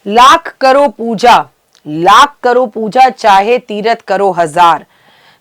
लाख करो पूजा, लाख करो पूजा, चाहे तीरथ करो हजार,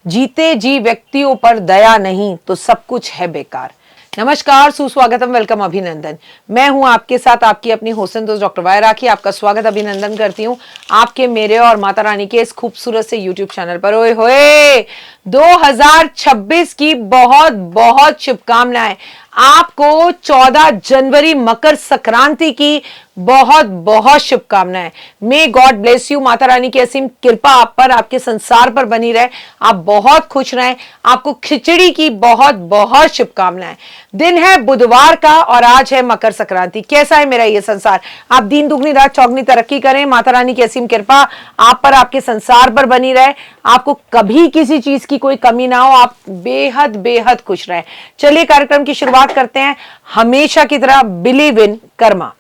जीते जी व्यक्तियों पर दया नहीं तो सब कुछ है बेकार। नमस्कार, सुस्वागतम, वेलकम, अभिनंदन। मैं हूं आपके साथ आपकी अपनी होसन दोस्त डॉक्टर वाय राखी। आपका स्वागत अभिनंदन करती हूं आपके, मेरे और माता रानी के इस खूबसूरत से यूट्यूब चैनल पर। ओए होए, 2026 की बहुत बहुत शुभकामनाएं। आपको 14 जनवरी मकर संक्रांति की बहुत बहुत शुभकामनाएं। May God bless you. Mata Rani की असीम कृपा आप पर, आपके संसार पर बनी रहे। आप बहुत खुश रहें। आपको खिचड़ी की बहुत बहुत शुभकामनाएं। दिन है बुधवार का और आज है मकर संक्रांति। कैसा है मेरा ये संसार? आप दिन दुगनी रात चौगनी तरक्की करें। माता रानी की असीम कृपा आप पर, आपके संसार पर बनी रहे। आपको कभी किसी चीज की कोई कमी ना हो। आप बेहद बेहद खुश रहें। चलिए कार्यक्रम की शुरुआत करते हैं हमेशा की तरह बिलीव इन कर्मा।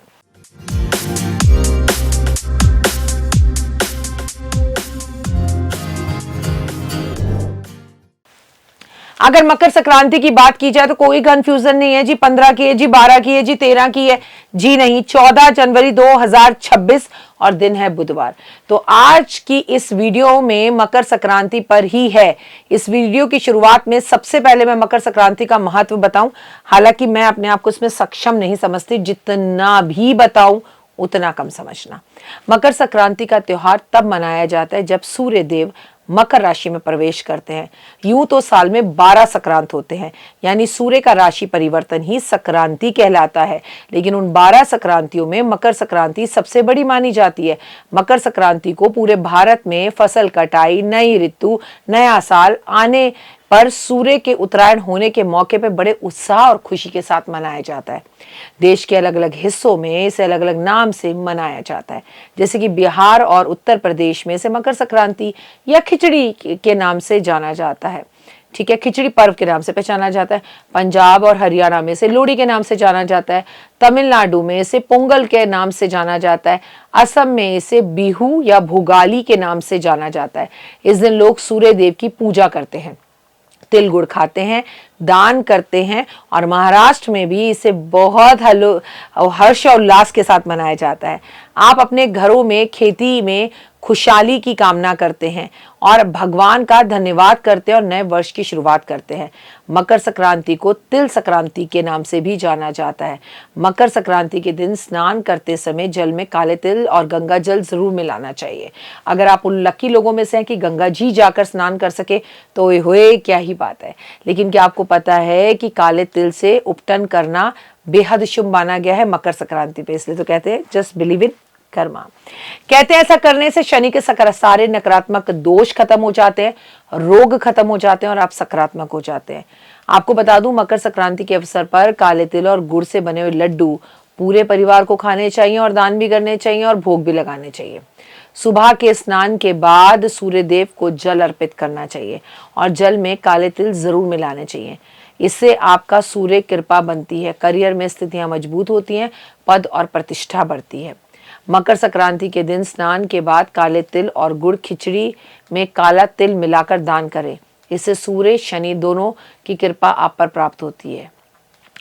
अगर मकर संक्रांति की बात की जाए तो कोई कंफ्यूजन नहीं है जी। 15 की है जी, 12 की है जी, 13 की है जी, नहीं, 14 जनवरी 2026 और दिन है बुधवार। तो आज की इस वीडियो में मकर संक्रांति पर ही है। इस वीडियो की शुरुआत में सबसे पहले मैं मकर संक्रांति का महत्व बताऊं। हालांकि मैं अपने आप को इसमें सक्षम नहीं समझती, जितना भी बताऊं उतना कम समझना। मकर संक्रांति का त्योहार तब मनाया जाता है जब सूर्य देव मकर राशि में प्रवेश करते हैं। यूं तो साल में 12 संक्रांत होते हैं, यानी सूर्य का राशि परिवर्तन ही संक्रांति कहलाता है। लेकिन उन 12 संक्रांतियों में मकर संक्रांति सबसे बड़ी मानी जाती है। मकर संक्रांति को पूरे भारत में फसल कटाई, नई ऋतु, नया साल आने पर सूर्य के उत्तरायण होने के मौके पर बड़े उत्साह और खुशी के साथ मनाया जाता है। देश के अलग अलग हिस्सों में इसे अलग अलग नाम से मनाया जाता है। जैसे कि बिहार और उत्तर प्रदेश में इसे मकर संक्रांति या खिचड़ी के नाम से जाना जाता है। ठीक है, खिचड़ी पर्व के नाम से पहचाना जाता है। पंजाब और हरियाणा में इसे लोहड़ी के नाम से जाना जाता है। तमिलनाडु में इसे पोंगल के नाम से जाना जाता है। असम में इसे बिहू या भोगाली के नाम से जाना जाता है। इस दिन लोग सूर्य देव की पूजा करते हैं, तिल गुड़ खाते हैं, दान करते हैं और महाराष्ट्र में भी इसे बहुत हर्ष और उल्लास के साथ मनाया जाता है। आप अपने घरों में खेती में खुशहाली की कामना करते हैं और भगवान का धन्यवाद करते हैं और नए वर्ष की शुरुआत करते हैं। मकर संक्रांति को तिल संक्रांति के नाम से भी जाना जाता है। मकर संक्रांति के दिन स्नान करते समय जल में काले तिल और गंगा जल जरूर मिलाना चाहिए। अगर आप उन लकी लोगों में से हैं कि गंगा जी जाकर स्नान कर सके तो होए क्या ही बात है। लेकिन क्या आपको पता है कि काले तिल से उपटन करना बेहद शुभ माना गया है मकर संक्रांति पे? इसलिए तो कहते हैं जस्ट बिलीव इन कर्मा। कहते हैं ऐसा करने से शनि के सारे नकारात्मक दोष खत्म हो जाते हैं, रोग खत्म हो जाते हैं और आप सकारात्मक हो जाते हैं। आपको बता दूं, मकर संक्रांति के अवसर पर काले तिल और गुड़ से बने हुए लड्डू पूरे परिवार को खाने चाहिए और दान भी करने चाहिए और भोग भी लगाने चाहिए। सुबह के स्नान के बाद सूर्य देव को जल अर्पित करना चाहिए और जल में काले तिल जरूर मिलाने चाहिए। इससे आपका सूर्य कृपा बनती है, करियर में स्थितियां मजबूत होती हैं, पद और प्रतिष्ठा बढ़ती है। मकर संक्रांति के दिन स्नान के बाद काले तिल और गुड़ खिचड़ी में काला तिल मिलाकर दान करें। इससे सूर्य शनि दोनों की कृपा आप पर प्राप्त होती है।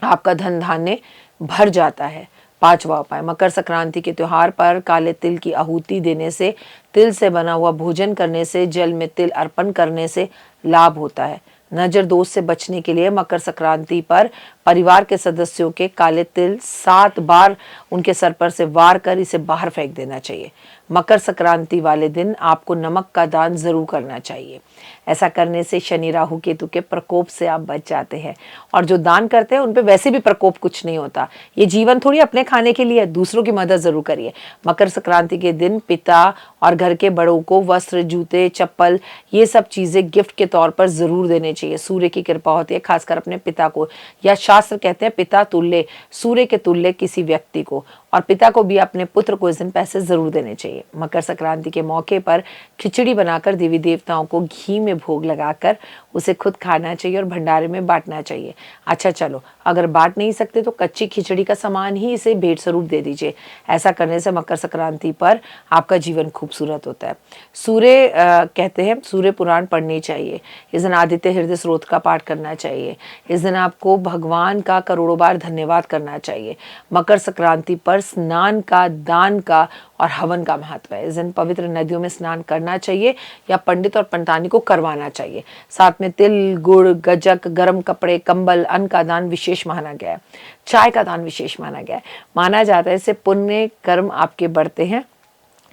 आपका धन धान्य भर जाता है। 5वां उपाय, मकर संक्रांति के त्योहार पर काले तिल की आहुति देने से, तिल से बना हुआ भोजन करने से, जल में तिल अर्पण करने से लाभ होता है। नजर दोष से बचने के लिए मकर संक्रांति पर परिवार के सदस्यों के काले तिल 7 बार उनके सर पर से वार कर इसे बाहर फेंक देना चाहिए। मकर संक्रांति वाले दिन आपको नमक का दान जरूर करना चाहिए। ऐसा करने से शनि राहु केतु के प्रकोप से आप बच जाते हैं और जो दान करते हैं उन पे वैसे भी प्रकोप कुछ नहीं होता। ये जीवन थोड़ी अपने खाने के लिए, दूसरों की मदद जरूर करिए। मकर संक्रांति के दिन पिता और घर के बड़ों को वस्त्र, जूते, चप्पल, ये सब चीजें गिफ्ट के तौर पर जरूर देने चाहिए। सूर्य की कृपा होती है खासकर अपने पिता को, या शास्त्र कहते हैं पिता तुल्य, सूर्य के तुल्य किसी व्यक्ति को, और पिता को भी अपने पुत्र को इस दिन पैसे जरूर देने चाहिए। मकर संक्रांति के मौके पर खिचड़ी बनाकर देवी देवताओं को घी में भोग लगाकर उसे खुद खाना चाहिए और भंडारे में बांटना चाहिए। अच्छा चलो, अगर बांट नहीं सकते तो कच्ची खिचड़ी का सामान ही इसे भेंट स्वरूप दे दीजिए। ऐसा करने से मकर संक्रांति पर आपका जीवन खूबसूरत होता है। सूर्य कहते हैं सूर्य पुराण पढ़नी चाहिए। इस दिन आदित्य हृदय स्रोत का पाठ करना चाहिए। इस दिन आपको भगवान का करोड़ों बार धन्यवाद करना चाहिए। मकर संक्रांति पर स्नान का, दान का और हवन का महत्व है। इस दिन पवित्र नदियों में स्नान करना चाहिए या पंडित और पंडितानी को करवाना चाहिए। साथ में तिल, गुड़, गज्जक, गर्म कपड़े, कंबल, अन्न का दान विशेष माना गया है। चाय का दान विशेष माना गया है। माना जाता है इससे पुण्य कर्म आपके बढ़ते हैं।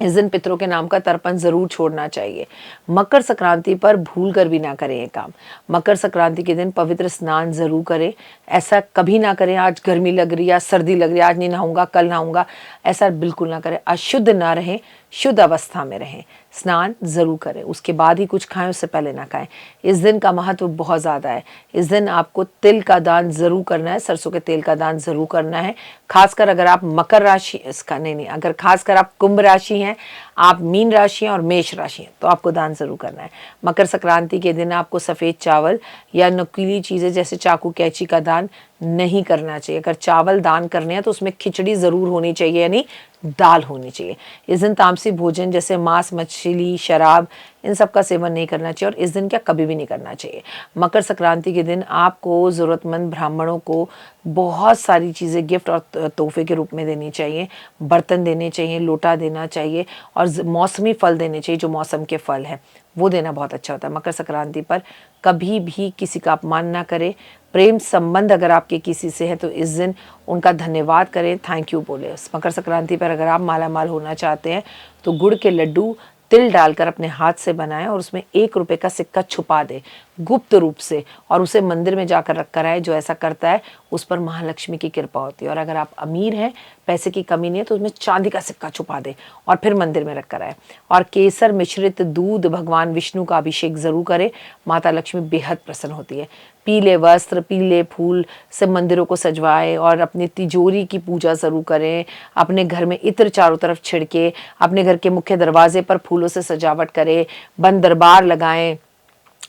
इस दिन पितरों के नाम का तर्पण जरूर छोड़ना चाहिए। मकर संक्रांति पर भूल कर भी ना करें ये काम। मकर संक्रांति के दिन पवित्र स्नान जरूर करें। ऐसा कभी ना करें आज गर्मी लग रही है, सर्दी लग रही है, आज नहीं नहाऊंगा, कल नहाऊंगा, ऐसा बिल्कुल ना करें। अशुद्ध ना रहें, शुद्ध अवस्था में रहें। स्नान जरूर करें, उसके बाद ही कुछ खाएं, उससे पहले ना खाएं। इस दिन का महत्व बहुत ज़्यादा है। इस दिन आपको तिल का दान जरूर करना है, सरसों के तेल का दान जरूर करना है। खासकर अगर आप मकर राशि इसका नहीं, अगर खासकर आप कुंभ राशि हैं, आप मीन राशि हैं और मेष राशि हैं, तो आपको दान जरूर करना है। मकर संक्रांति के दिन आपको सफ़ेद चावल या नुकीली चीज़ें जैसे चाकू, कैंची का दान नहीं करना चाहिए। अगर चावल दान करने हैं तो उसमें खिचड़ी ज़रूर होनी चाहिए, यानी दाल होनी चाहिए। इस दिन तामसी भोजन जैसे मांस, मछली, शराब, इन सब का सेवन नहीं करना चाहिए और इस दिन क्या कभी भी नहीं करना चाहिए। मकर संक्रांति के दिन आपको ज़रूरतमंद ब्राह्मणों को बहुत सारी चीज़ें गिफ्ट और तोहफे के रूप में देनी चाहिए। बर्तन देने चाहिए, लोटा देना चाहिए और मौसमी फल देने चाहिए। जो मौसम के फल हैं वो देना बहुत अच्छा होता है। मकर संक्रांति पर कभी भी किसी का अपमान ना करें। प्रेम संबंध अगर आपके किसी से है तो इस दिन उनका धन्यवाद करें, थैंक यू बोले। मकर संक्रांति पर अगर आप मालामाल होना चाहते हैं तो गुड़ के लड्डू तिल डालकर अपने हाथ से बनाएं और उसमें 1 रुपए का सिक्का छुपा दे गुप्त रूप से और उसे मंदिर में जाकर रख कर आए। जो ऐसा करता है उस पर महालक्ष्मी की कृपा होती है। और अगर आप अमीर हैं, पैसे की कमी नहीं है, तो उसमें चांदी का सिक्का छुपा दे और फिर मंदिर में रख कर आए। और केसर मिश्रित दूध भगवान विष्णु का अभिषेक जरूर करें, माता लक्ष्मी बेहद प्रसन्न होती है। पीले वस्त्र, पीले फूल से मंदिरों को सजवाएं और अपनी तिजोरी की पूजा जरूर करें। अपने घर में इत्र चारों तरफ छिड़के, अपने घर के मुख्य दरवाजे पर फूलों से सजावट करें, बंद दरबार लगाएं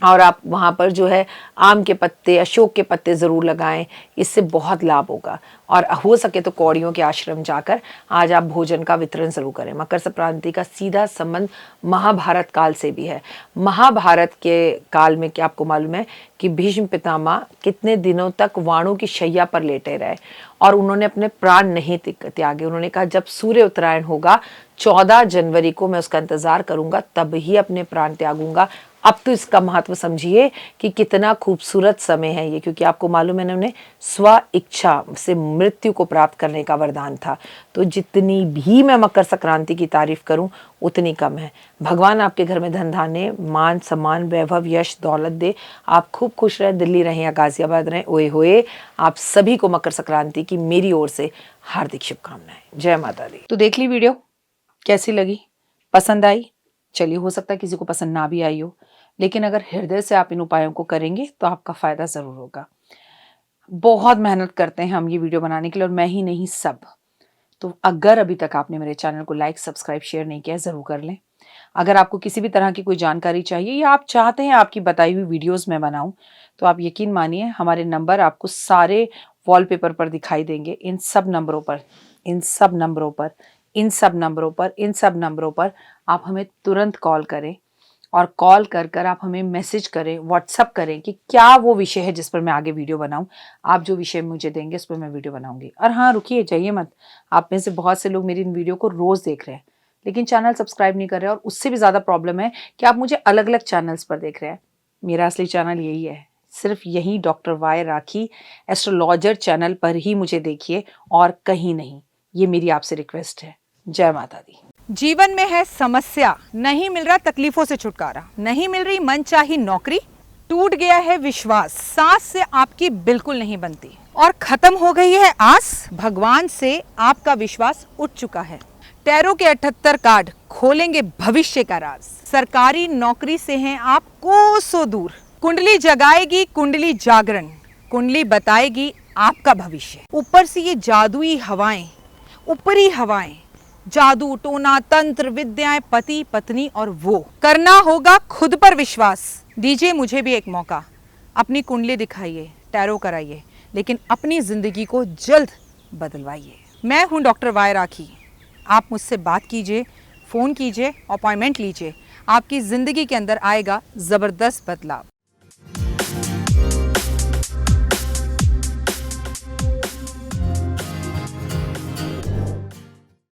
और आप वहाँ पर जो है आम के पत्ते, अशोक के पत्ते ज़रूर लगाएं। इससे बहुत लाभ होगा। और हो सके तो कौड़ियों के आश्रम जाकर आज आप भोजन का वितरण जरूर करें। मकर संक्रांति का सीधा संबंध महाभारत काल से भी है। महाभारत के काल में क्या आपको मालूम है कि भीष्म पितामह कितने दिनों तक वाणों की शैया पर लेटे रहे और उन्होंने अपने प्राण नहीं त्यागे। उन्होंने कहा जब सूर्य उत्तरायण होगा 14 जनवरी को मैं उसका इंतजार करूंगा, तब ही अपने प्राण त्यागूंगा। अब तो इसका महत्व समझिए कि कितना खूबसूरत समय है ये, क्योंकि आपको मालूम है उन्हें स्व इच्छा से मृत्यु को प्राप्त करने का वरदान था। तो जितनी भी मैं मकर संक्रांति की तारीफ करूं उतनी कम है। भगवान आपके घर में धन धान्य, मान सम्मान, वैभव, यश, दौलत दे। आप खूब खुश रहें, दिल्ली रहें या गाजियाबाद रहें, ओए होए। आप सभी को मकर संक्रांति की मेरी ओर से हार्दिक शुभकामनाएं। जय माता दी। तो देख ली वीडियो, कैसी लगी, पसंद आई? चलिए, हो सकता है किसी को पसंद ना भी आई हो, लेकिन अगर हृदय से आप इन उपायों को करेंगे तो आपका फायदा जरूर होगा। बहुत मेहनत करते हैं हम ये वीडियो बनाने के लिए, और मैं ही नहीं सब। तो अगर अभी तक आपने मेरे चैनल को लाइक, सब्सक्राइब, शेयर नहीं किया, जरूर कर लें। अगर आपको किसी भी तरह की कोई जानकारी चाहिए या आप चाहते हैं आपकी बताई हुई वीडियोस मैं बनाऊं, तो आप यकीन मानिए हमारे नंबर आपको सारे वॉलपेपर पर दिखाई देंगे। इन सब नंबरों पर आप हमें तुरंत कॉल करें और कॉल कर आप हमें मैसेज करें, व्हाट्सअप करें कि क्या वो विषय है जिस पर मैं आगे वीडियो बनाऊं। आप जो विषय मुझे देंगे उस पर मैं वीडियो बनाऊंगी। और हाँ, रुकिए, जाइए मत। आप में से बहुत से लोग मेरी इन वीडियो को रोज़ देख रहे हैं लेकिन चैनल सब्सक्राइब नहीं कर रहे हैं, और उससे भी ज़्यादा प्रॉब्लम है कि आप मुझे अलग अलग चैनल्स पर देख रहे हैं। मेरा असली चैनल यही है, सिर्फ यही डॉक्टर वाई राखी एस्ट्रोलॉजर चैनल पर ही मुझे देखिए और कहीं नहीं। ये मेरी आपसे रिक्वेस्ट है। जय माता दी। जीवन में है समस्या, नहीं मिल रहा तकलीफों से छुटकारा, नहीं मिल रही मनचाही नौकरी, टूट गया है विश्वास, सांस से आपकी बिल्कुल नहीं बनती और खत्म हो गई है आस, भगवान से आपका विश्वास उठ चुका है। टैरो के 78 कार्ड खोलेंगे भविष्य का राज। सरकारी नौकरी से हैं आप कोसों दूर। कुंडली जगाएगी कुंडली जागरण, कुंडली बताएगी आपका भविष्य। ऊपर से ये जादुई हवाएं, ऊपरी हवाएं, जादू टोना तंत्र विद्याएं, पति पत्नी और वो। करना होगा खुद पर विश्वास। दीजिए मुझे भी एक मौका, अपनी कुंडली दिखाइए, टैरो कराइए, लेकिन अपनी जिंदगी को जल्द बदलवाइए। मैं हूं डॉक्टर वाई राखी। आप मुझसे बात कीजिए, फ़ोन कीजिए, अपॉइंटमेंट लीजिए। आपकी ज़िंदगी के अंदर आएगा ज़बरदस्त बदलाव।